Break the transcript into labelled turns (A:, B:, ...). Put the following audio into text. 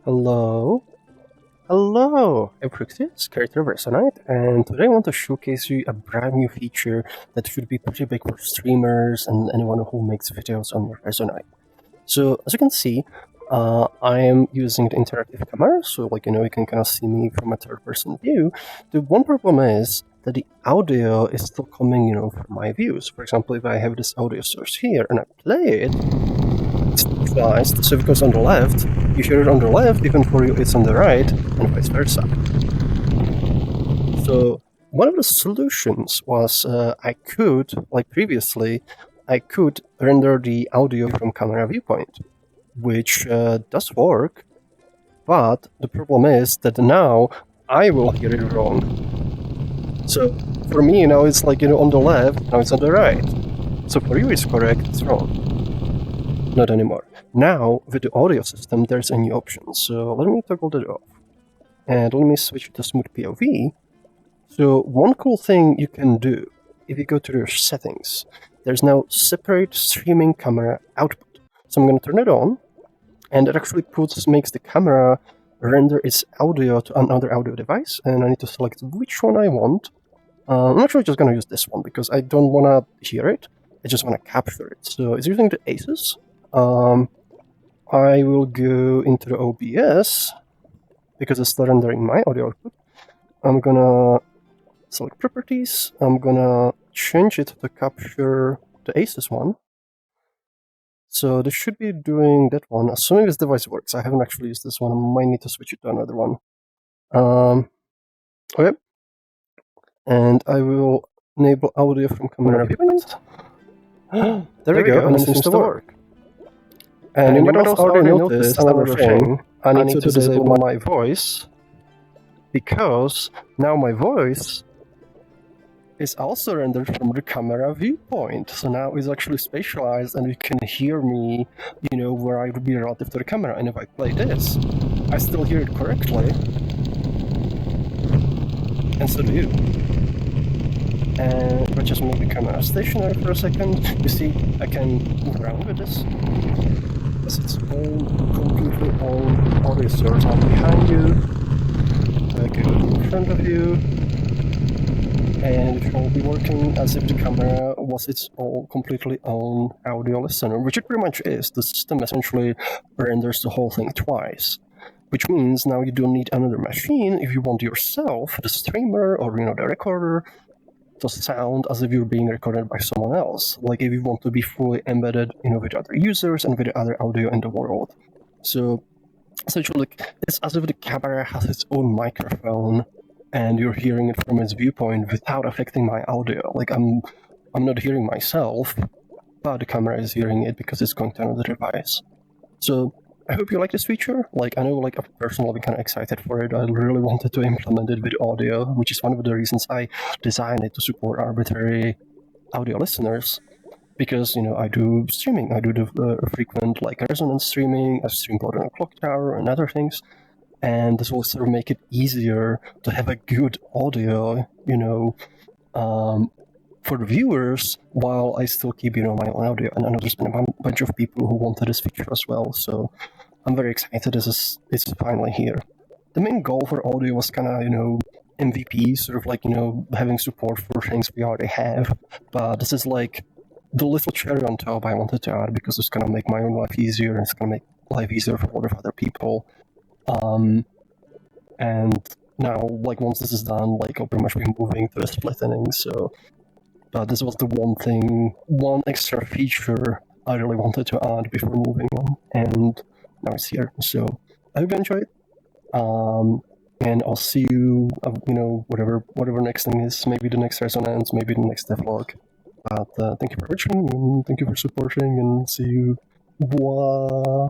A: Hello? Hello! I'm Fructius, character of Resonite, and today I want to showcase you a brand new feature that should be pretty big for streamers and anyone who makes videos on Resonite. So, as you can see, I am using the interactive camera, so you can kind of see me from a third-person view. The one problem is that the audio is still coming, from my views. For example, if I have this audio source here and I play it, it's twice, so if it goes on the left, you hear it on the left, even for you it's on the right, and vice versa. So one of the solutions was I could, like previously, I could render the audio from camera viewpoint, which does work, but the problem is that now I will hear it wrong. So for me now it's on the left, now it's on the right. So for you it's correct, it's wrong. Not anymore. Now, with the audio system, there's a new option. So let me toggle that off. And let me switch to Smooth POV. So one cool thing you can do, if you go to your settings, there's now separate streaming camera output. So I'm going to turn it on, and it actually makes the camera render its audio to another audio device, and I need to select which one I want. I'm actually just going to use this one, because I don't want to hear it, I just want to capture it. So it's using the Asus. I will go into the OBS, because it's still rendering my audio output. I'm gonna select properties, I'm gonna change it to capture the Asus one. So this should be doing that one, assuming this device works. I haven't actually used this one, I might need to switch it to another one. Okay. And I will enable audio from camera viewpoint. There we go, and it seems to work. And you might also already notice another thing. I need to disable my voice, because now my voice is also rendered from the camera viewpoint. So now it's actually spatialized and you can hear me, where I would be relative to the camera. And if I play this, I still hear it correctly. And so do you. And if I just make the camera stationary for a second, you see I can move around with this. As its own, completely own audio source. I'm behind you, I go in front of you, and it will be working as if the camera was its own completely own audio listener, which it pretty much is. The system essentially renders the whole thing twice, which means now you don't need another machine if you want yourself, the streamer or the recorder, to sound as if you're being recorded by someone else. Like if you want to be fully embedded, with other users and with other audio in the world. So essentially, it's as if the camera has its own microphone, and you're hearing it from its viewpoint without affecting my audio. Like I'm not hearing myself, but the camera is hearing it because it's going to another device. So I hope you like this feature. I know, I'm personally kind of excited for it. I really wanted to implement it with audio, which is one of the reasons I designed it to support arbitrary audio listeners. Because, I do streaming. I do the frequent, resonance streaming. I stream Blood on a Clock Tower and other things. And this will sort of make it easier to have a good audio, for the viewers, while I still keep, my own audio. And I know there's been a bunch of people who wanted this feature as well, so I'm very excited it's finally here. The main goal for audio was kind of, MVP, sort of having support for things we already have, but this is the little cherry on top I wanted to add, because it's going to make my own life easier, and it's going to make life easier for a lot of other people. And now, once this is done, I'll pretty much be moving to a split inning, so this was the one extra feature I really wanted to add before moving on, and now it's here. So I hope you enjoyed. And I'll see you, whatever next thing is, maybe the next Resonance, maybe the next devlog. But thank you for watching, and thank you for supporting, and see you. Blah.